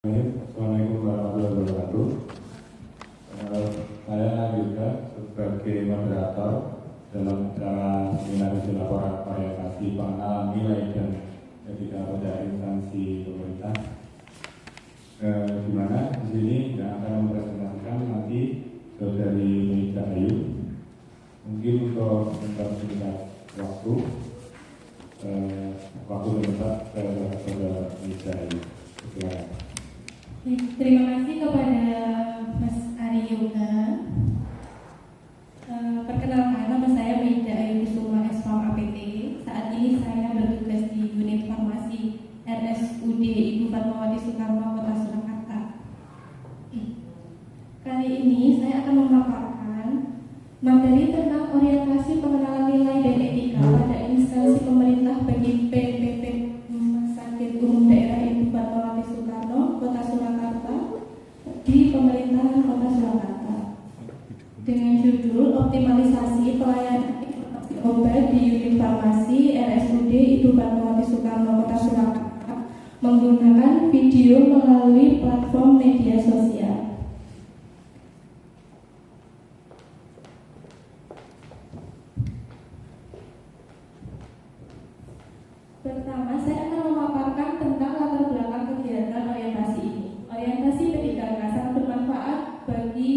Assalamualaikum warahmatullahi wabarakatuh. Saya juga sebagai moderator dalam acara seminar laporan orientasi pengenalan nilai dan etika pada instansi pemerintah. Di mana di sini yang akan mempresentasikan nanti Saudari Meida Ayu. Mungkin untuk mempersingkat waktu tempat Saudara Meida Ayu. Silakan. Terima kasih kepada Mas Ari Yoga. Perkenalkan, nama saya Meida Ayu Kusuma SPAM APT. Saat ini saya bertugas di unit farmasi RSUD Ibu Fatmawati Soekarno, Kota Surakarta. Kali ini saya akan memaparkan materi tentang orientasi pengenalan nilai dan etika pada instansi pemerintah bagi PPP Rumah Sakit Umum Daerah Ibu Fatmawati Soekarno, Kota Surakarta di pemerintahan Kota Surakarta dengan judul optimalisasi pelayanan informasi obat di unit farmasi RSUD Ibu Fatmawati Soekarno, Kota Surakarta menggunakan video melalui platform media sosial. Pertama, saya akan memaparkan tentang latar belakang kegiatan orientasi ini. Orientasi P3K sangat bermanfaat bagi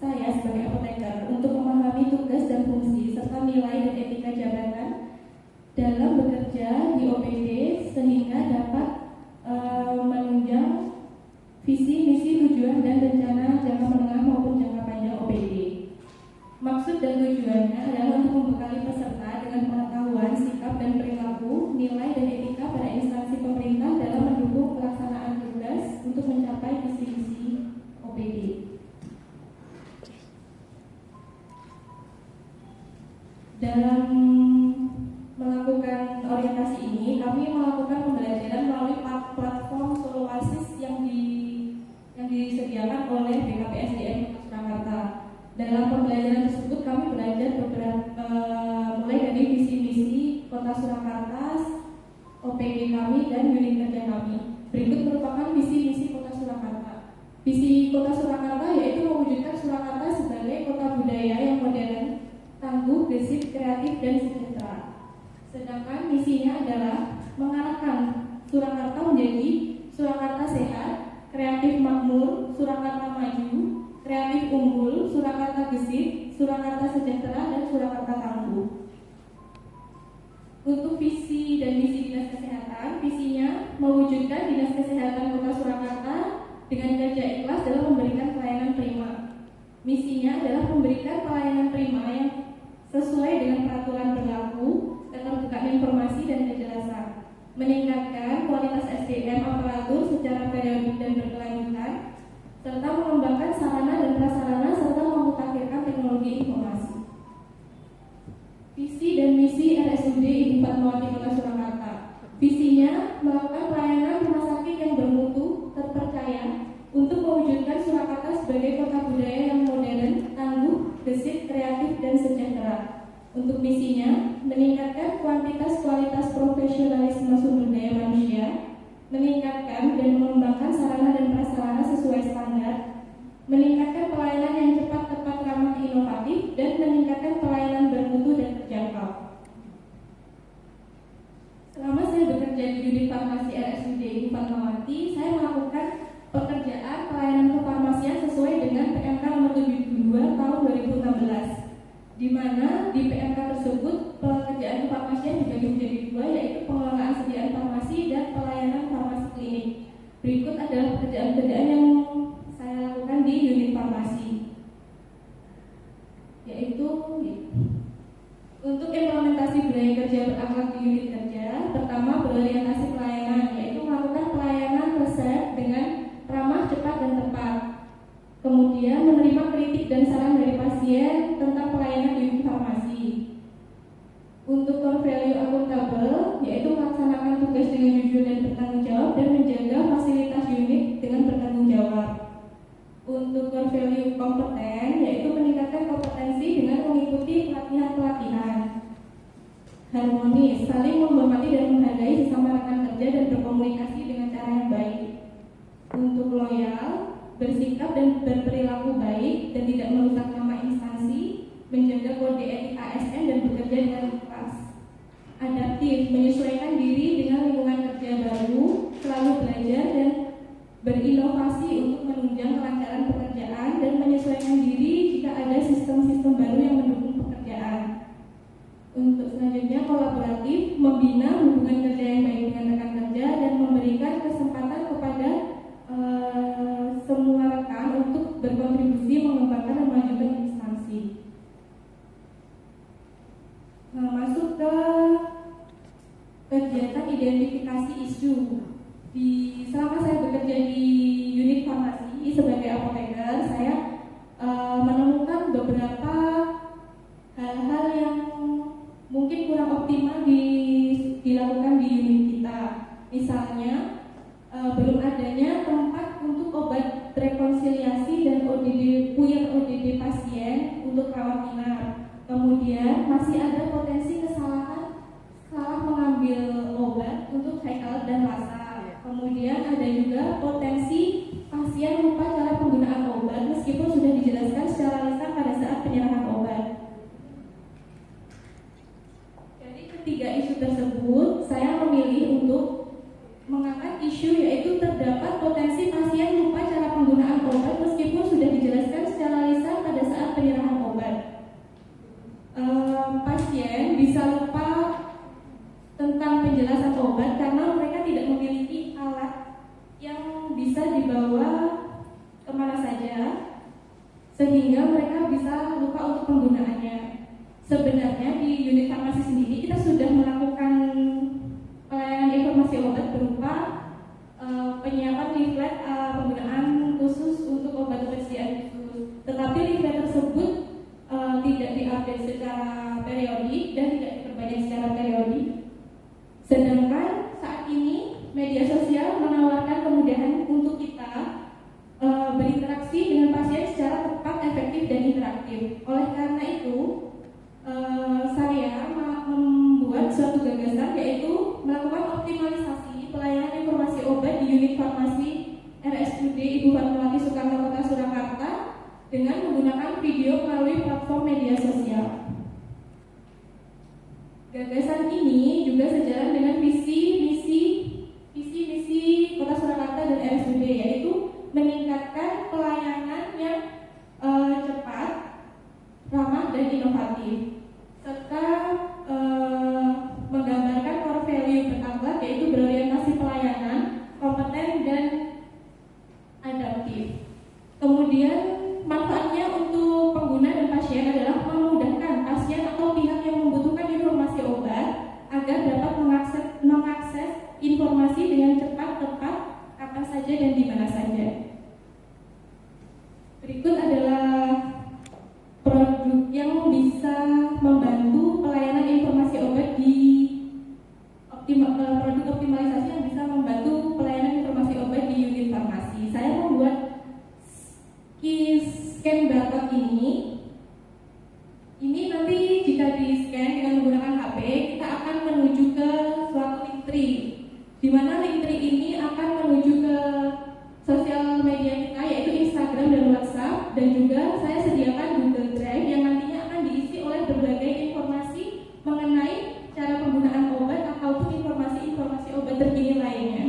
saya sebagai apoteker untuk memahami tugas dan fungsi serta nilai dan etika jabatan dalam bekerja di OPD sehingga dapat menunjang visi, misi, tujuan dan rencana jangka menengah maupun jangka panjang OPD. Maksud dan tujuannya adalah untuk membekali peserta dengan pengetahuan, sikap dan perilaku, nilai dan etika pada instansi pemerintah dalam mendukung pelaksanaan tugas untuk mencapai visi-misi OPD. Dalam melakukan orientasi ini, kami melakukan pembelajaran melalui platform Soloasis yang disediakan oleh BKPSDM Surakarta. Dalam pembelajaran tersebut kami belajar mulai dari visi-misi Kota Surakarta, OPD kami dan unit kerja kami. Berikut merupakan visi-misi Kota Surakarta. Visi Kota Surakarta yaitu mewujudkan Surakarta sebagai kota budaya yang modern, tangguh, gesit, kreatif dan sejahtera. Sedangkan misinya adalah mengarahkan Surakarta menjadi Surakarta sehat, kreatif makmur, Surakarta maju, kreatif unggul, Surakarta gesit, Surakarta sejahtera, dan Surakarta tangguh. Untuk visi dan misi Dinas Kesehatan, visinya mewujudkan Dinas Kesehatan Kota Surakarta dengan kerja ikhlas dalam memberikan pelayanan prima. Misinya adalah memberikan pelayanan prima yang sesuai dengan peraturan berlaku, keterbukaan informasi dan kejelasan, meningkatkan kualitas SDM aparatur secara periodik dan berkelanjutan, serta mengembangkan sarana dan prasarana serta memutakhirkan teknologi informasi. Visi dan misi RSUD Ibu Fatmawati Kota Surakarta. Visinya melakukan pelayanan rumah sakit yang bermutu, terpercaya untuk mewujudkan Surakarta sebagai kota budaya yang modern, tangguh, gesit, kreatif dan sejahtera. Untuk misinya meningkatkan kualitas profesionalisme sumber daya manusia, meningkatkan dan mengembangkan sarana dan prasarana sesuai standar, meningkatkan pelayanan yang cepat, tepat, ramah, inovatif, dan meningkatkan pelayanan bermutu dan terjangkau. Selama saya bekerja di unit farmasi RSUD Ibu Fatmawati, saya melakukan pekerjaan pelayanan kefarmasian sesuai dengan PMK nomor 72 tahun 2016. Di mana di PMK tersebut pekerjaan kefarmasian dibagi menjadi dua, yaitu pengelolaan sediaan farmasi dan pelayanan farmasi klinik. Berikut adalah pekerjaan-pekerjaan yang saya lakukan di unit farmasi, yaitu untuk implementasi budaya kerja berakhlak di unit kerja. Pertama, berorientasi pelayanan, yaitu melakukan pelayanan resep dengan ramah, cepat dan tepat. Kemudian menerima kritik dan saran dari pasien tentang pelayanan di unit farmasi. Untuk core value akuntabel, yaitu melaksanakan tugas dengan jujur dan bertanggung jawab dan menjaga fasilitas unit dengan bertanggung jawab. Untuk core value kompeten, yaitu meningkatkan kompetensi dengan mengikuti pelatihan-pelatihan. Harmonis, saling menghormati dan menghargai sesama rekan kerja dan berkomunikasi dengan cara yang baik. bersikap dan berperilaku baik dan tidak merusak nama instansi, menjaga kode etik ASN dan bekerja dengan ikhlas. Adaptif, menyesuaikan diri dengan lingkungan kerja baru, selalu belajar dan berinovasi untuk menunjang kelancaran pekerjaan dan menyesuaikan diri jika ada sistem-sistem baru yang mendukung pekerjaan. Untuk selanjutnya, kolaboratif, membina hubungan kerja yang baik dengan rekan kerja dan memberikan kesempatan kepada semua rekan untuk berkontribusi mengembangkan dan memajukan instansi. Masuk ke kegiatan identifikasi isu. Selama saya bekerja di unit farmasi sebagai apoteker, saya menemukan beberapa hal-hal yang mungkin kurang optimal dilakukan di unit kita. Misalnya, belum adanya tempat untuk obat rekonsiliasi dan ODD pasien untuk rawat inap. Kemudian masih ada potensi kesalahan salah mengambil obat untuk haikal dan lasa. Kemudian ada juga potensi pasien lupa cara penggunaan obat meskipun sudah dijelaskan secara lisan pada saat penyerahan obat. Dari ketiga isu tersebut, saya memilih untuk mengangkat isu yaitu terdapat potensi pasien lupa cara penggunaan obat meskipun sudah dijelaskan secara lisan pada saat penyerahan obat. Pasien bisa lupa tentang penjelasan obat karena mereka tidak memiliki alat yang bisa dibawa kemana saja sehingga mereka bisa lupa untuk penggunaannya. Sebenarnya di unit farmasi sendiri kita sudah melakukan pelayanan informasi obat berupa penyiapan leaflet penggunaan khusus untuk obat-obat sediaan khusus. Tetapi leaflet tersebut tidak diupdate secara periodik dan tidak diperbanyak secara periodik. Sedangkan saat ini media sosial menawarkan kemudahan untuk kita berinteraksi dengan pasien secara tepat, efektif, dan interaktif. Oleh karena itu, saya membuat suatu gagasan yaitu melakukan optimalisasi pelayanan informasi obat di unit farmasi RSUD Ibu Fatmawati Soekarno Kota Surakarta dengan menggunakan video melalui platform media sosial. Gagasan ini juga sejalan dengan visi misi Kota Surakarta dan RSUD, yaitu meningkatkan pelayanan yang cepat, ramah dan inovatif, serta menggambarkan core value bertambah yaitu berorientasi pelayanan, kompeten dan adaptif. Kemudian manfaatnya untuk pengguna dan pasien adalah memudahkan pasien atau pihak yang membutuhkan informasi obat agar dapat mengakses informasi dengan cepat, tepat, kapan saja dan di mana saja. Berikut adalah produk yang bisa membantu pelayanan informasi obat di produk optimalisasi yang bisa membantu pelayanan informasi obat di unit farmasi. Saya membuat scan barcode ini nanti jika di scan dengan menggunakan HP kita akan menuju ke suatu link tree, di mana link tree ini akan menuju ke sosial media kita yaitu Instagram dan WhatsApp, dan juga saya sediakan Google Drive yang nantinya akan diisi oleh berbagai informasi mengenai cara penggunaan obat ataupun informasi obat terkini lainnya.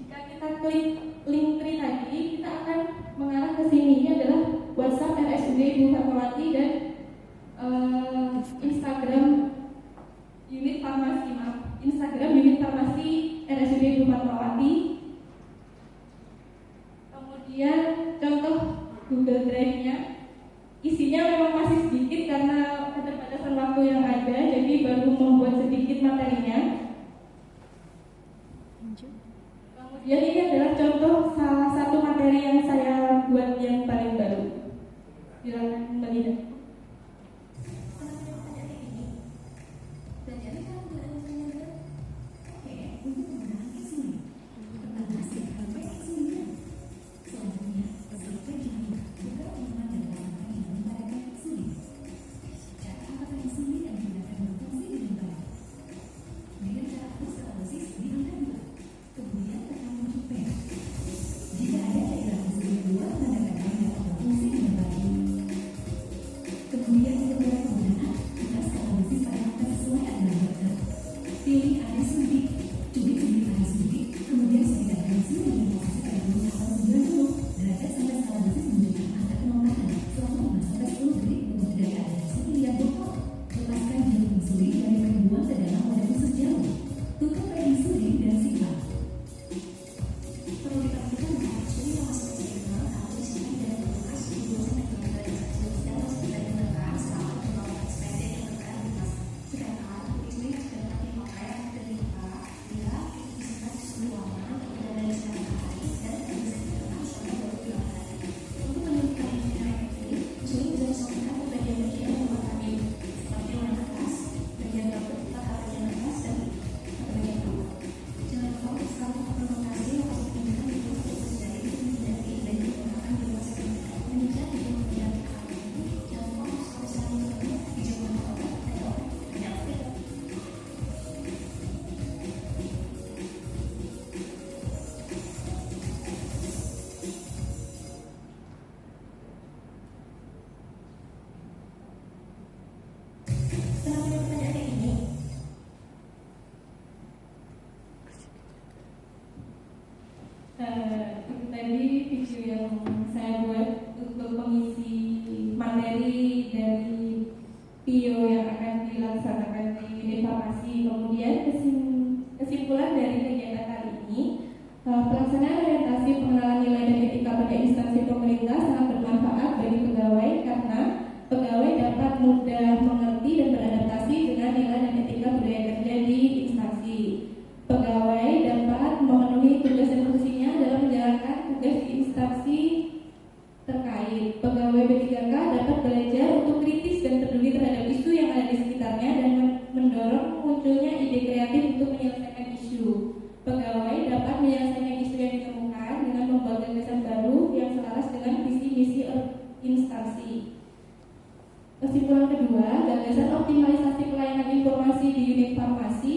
Jika kita klik link tree tadi, kita akan mengarah ke sini. Ini adalah WhatsApp RSUD Ibu Fatmawati dan Instagram unit farmasi RSUD Ibu Fatmawati. Kemudian contoh Google Drive-nya, isinya memang masih sedikit karena keterbatasan waktu yang ada, jadi baru membuat sedikit materinya. Kemudian ini adalah contoh salah satu materi yang saya buat yang paling baru. Silakan melihat. video yang saya buat untuk mengisi materi dari PIO yang akan dilaksanakan di unit farmasi. Kemudian kesimpulan dari kegiatan kali ini, pelaksanaan orientasi pengenalan nilai dan etika pada instansi pemerintah sangat bermanfaat bagi pegawai karena pegawai dapat mudah mengerti dan beradaptasi dengan nilai dan etika budaya kerja di instansi. Pegawai dapat memenuhi tugas dan fungsinya dalam menjalankan tugas di instansi terkait. Pegawai B3K dapat belajar untuk kritis dan peduli terhadap isu yang ada di sekitarnya dan mendorong munculnya ide kreatif untuk menyelesaikan isu. Pegawai dapat menyelesaikan isu yang ditemukan dengan membuat gagasan baru yang selaras dengan visi misi instansi. Kesimpulan kedua, gagasan optimalisasi pelayanan informasi di unit farmasi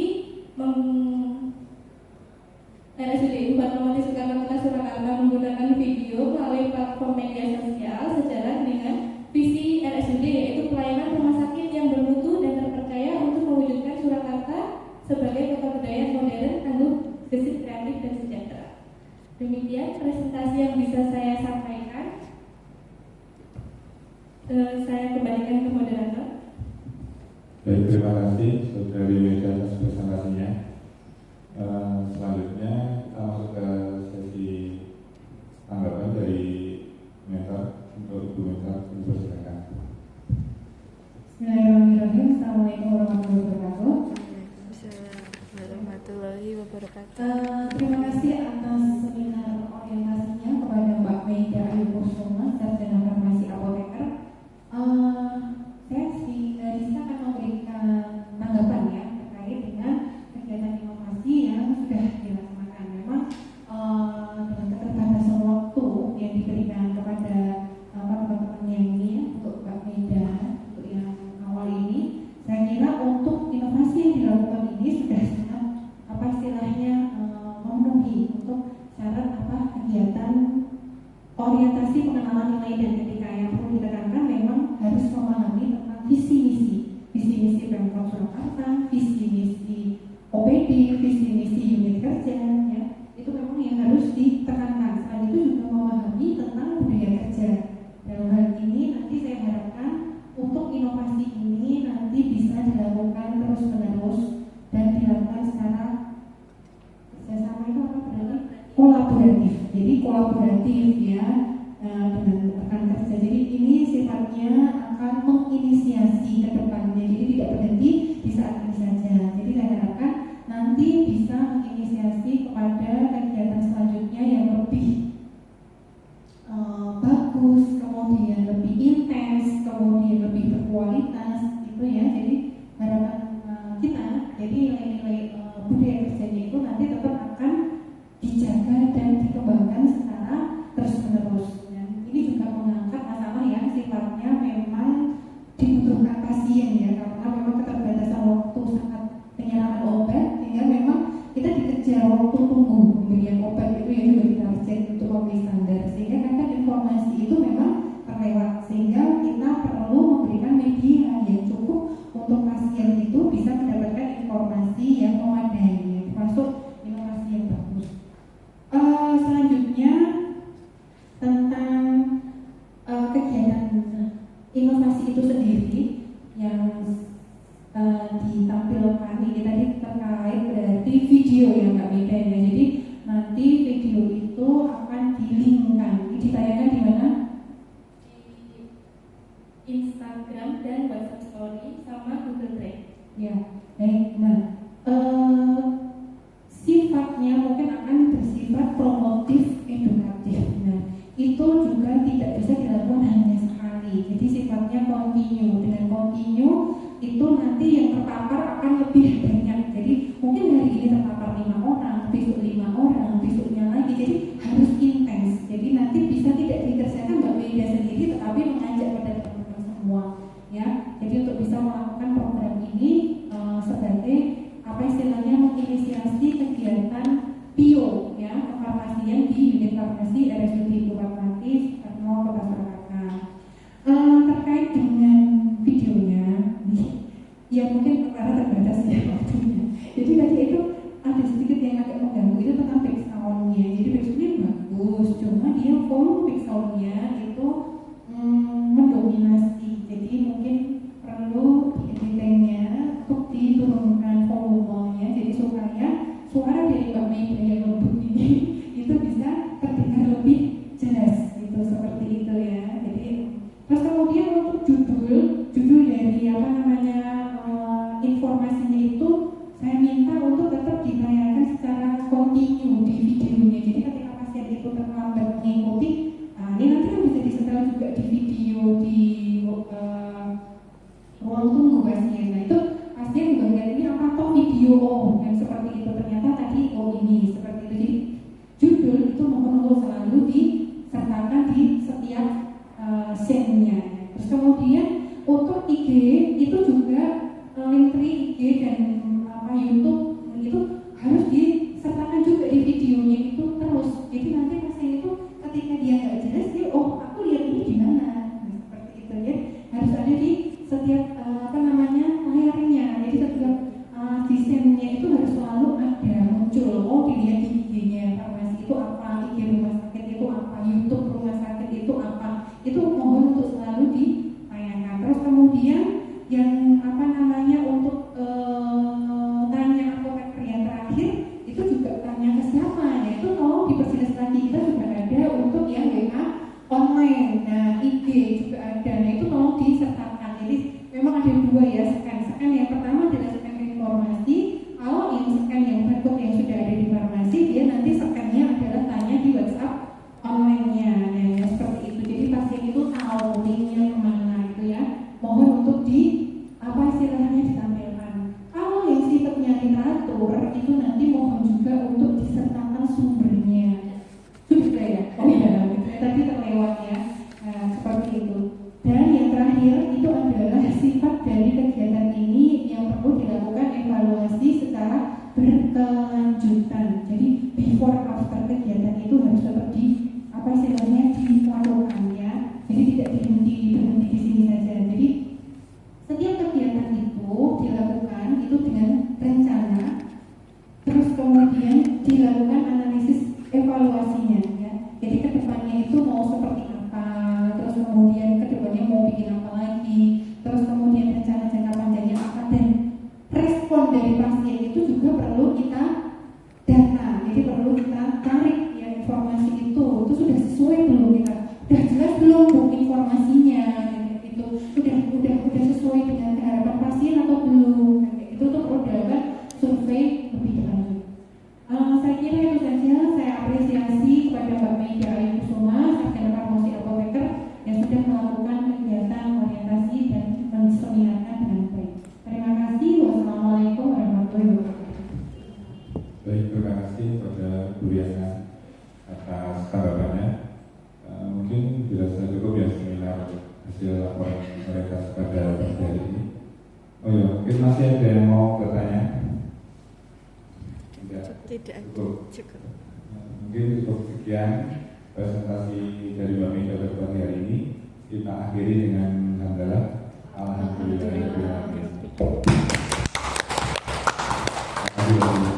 RSUD Fatmawati Soekarno-Hatta Surakarta menggunakan video melalui platform media sosial sejalan dengan visi RSUD, yaitu pelayanan rumah sakit yang bermutu dan terpercaya untuk mewujudkan Surakarta sebagai kota budaya modern, tangguh, gesit, kreatif, dan sejahtera. Demikian presentasi yang bisa saya sampaikan. Saya kembalikan ke moderator. Baik, terima kasih Saudari Meida atas presentasinya. Selanjutnya kita masuk ke sesi tanggapan dari mentor. Untuk Ibu Mentor, dipersilakan. Bismillahirrahmanirrahim. Assalamualaikum warahmatullahi wabarakatuh. Waalaikumsalam warahmatullahi wabarakatuh. Terima kasih atas seminar orientasinya kepada Mbak Meida Ayu Kusuma, Sarjana Farmasi Apoteker. Saya Rizka akan memberikan tanggapan ya terkait dengan kegiatan inovasi yang sudah dilaksanakan. Memang dengan keterbatasan waktu yang diberikan kepada teman-teman yang ini ya, untuk Mbak Meida untuk yang awal ini, saya kira untuk inovasi yang dilakukan ini sudah sangat memenuhi untuk syarat kegiatan orientasi pengenalan nilai dan etika. Yang perlu ditekankan memang harus memahami tentang visi misi Pemkot Surakarta, visi misi OPD, visi misi unit kerja ya. Itu memang yang harus ditekankan. Selain itu juga memahami tentang budaya kerja. Dalam hal ini nanti saya harapkan untuk inovasi ini nanti bisa dilakukan terus menerus dan dilakukan secara bersama itu berarti kolaboratif. Jadi kolaboratif ya dengan rekan kerja. Jadi ini sifatnya akan menginisiasi ke depannya. Jadi tidak berhenti di saat ini saja. Jadi saya harapkan nanti bisa menginisiasi kepada kegiatan selanjutnya yang lebih bagus, kemudian lebih intens, kemudian lebih berkualitas gitu ya. Jadi harapan kita, jadi nilai-nilai budaya kerjanya itu nanti tetap akan dijaga dan dikembangkan secara terus-menerus. Ini juga mengangkat masalah yang sifatnya memang dibutuhkan pasien ya, karena memang keterbatasan waktu sangat penyerapan obat, sehingga memang kita dikejar waktu tunggu pemberian obat itu yang juga ditarget untuk memenuhi standar, sehingga kadang informasi itu memang terlewat, sehingga kita perlu memberikan media yang cukup untuk pasien itu bisa mendapatkan informasi yang memadai, termasuk inovasi yang bagus. Selanjutnya tentang kegiatan inovasi itu sendiri yang ditampilkan ini tadi terkait berarti video yang Mbak Meida ya. Jadi nanti video itu akan dilinkkan, ditayangkan di mana? Di Instagram dan WhatsApp Story sama Google Drive. Ya, baik. Nah, sifatnya mungkin akan bersifat promotif edukatif. Nah, itu juga tidak bisa dilakukan hanya sekali. Jadi sifatnya kontinu. Dengan kontinu itu nanti yang terpapar akan lebih banyak. Jadi mungkin hari ini terpapar 5 orang, besok 5 orang, besoknya lagi. Jadi harus intens. Jadi nanti bisa tidak dikerjakan Mbak Meida sendiri, tetapi mengajak pada teman-teman semua. Ya, jadi untuk bisa melakukan program ini sebagai apa istilahnya menginisiasi kegiatan PIO ya, kefarmasian di unit farmasi RSUD Fatmawati Soekarno Kota Surakarta. Terkait dengan videonya, ya mungkin karena terbatas ya waktunya. Jadi tadi itu ada sedikit yang agak mengganggu itu tentang background-nya. Jadi background-nya bagus, cuma dia volume weak sound-nya itu mendominasi. Jadi mungkin perlu editingnya untuk diturunkan volumenya, jadi supaya suara dari Mbak Mei yang lembut ini itu bisa terdengar lebih jelas, gitu, seperti itu ya. Jadi terus kemudian untuk judul dari informasinya itu saya minta untuk tetap ditayangkan secara kontinu di videonya. Jadi ketika pasien itu terlambat mengikuti, ini nanti kan bisa disetel juga di video di ruang tunggu pasien. Nah itu pasien juga ngeliat ini apa toh video, bukan seperti itu, ternyata tadi ini seperti itu. Jadi judul itu mohon untuk selalu disertakan di setiap scene-nya. Terus kemudian untuk IG itu juga Linktree IG dan YouTube itu harus disertakan juga di videonya itu terus. Jadi nanti pasien itu ketika dia nggak jelas dia aku lihat ini di mana, seperti itu ya. Harus ada di setiap layarnya. Jadi setiap desainnya itu harus selalu ada muncul. Dilihat di IG-nya farmasi itu apa, IG rumah sakit itu apa, YouTube rumah sakit itu apa. Itu mohon untuk selalu ditayangkan. Terus kemudian yang untuk tanya apoteker yang terakhir itu juga tanya ke siapa ya, itu tolong diperjelas lagi. Kita juga ada untuk yang WA online, nah IG juga ada, nah itu tolong disertakan. Jadi memang ada dua ya scan yang pertama adalah scan informasi. Kalau yang scan yang bentuk yang sudah ada di farmasi, dia nanti scan-nya adalah tanya di WhatsApp online-nya, nah ya, seperti itu. Jadi pasien itu tahu linknya kemana itu ya. Mohon untuk istilahnya ditampilkan. Kalau yang sifatnya literatur itu nanti mohon juga untuk disertakan sumbernya. Sudah ya? Oh iya, tadi terlewat ya. Nah, seperti itu. Dan yang terakhir itu adalah sifat dari kegiatan ini yang perlu dilakukan evaluasi secara berkelanjutan. Jadi before after kegiatan itu harus tetap istilahnya dilakukan ya. Jadi tidak berhenti di sini saja. Jadi setiap kegiatan itu dilakukan itu dengan rencana, terus kemudian dilakukan analisis evaluasinya ya. Jadi kedepannya itu mau seperti apa, terus kemudian kedepannya mau bikin apa lagi, terus kemudian rencana jangka panjangnya apa, dan respon dari pasien itu juga perlu kita data. Jadi perlu kita tarik ya informasi itu sudah sesuai belum, kita udah jelas belum informasinya, itu udah sesuai dengan harapan pasien atau belum. Itu tuh perlu dilakukan survei lebih lanjut. Saya kira itu saja. Saya apresiasi kepada Mbak Mei Ayu Kusuma, Sarjana Farmasi Apoteker yang sudah melakukan kegiatan orientasi dan menseminarkan dengan baik. Terima kasih. Wassalamualaikum warahmatullahi wabarakatuh. Baik, terima kasih kepada Bu Riana atas tanggapannya. Mungkin bila sudah cukup ya seminar hasil laporan mereka pada hari ini. Oh ya, mungkin masih ada yang mau bertanya? Tidak cukup. Mungkin cukup sekian presentasi dari Mbak Mei pada hari ini. Kita akhiri dengan hamdalah. Alhamdulillah.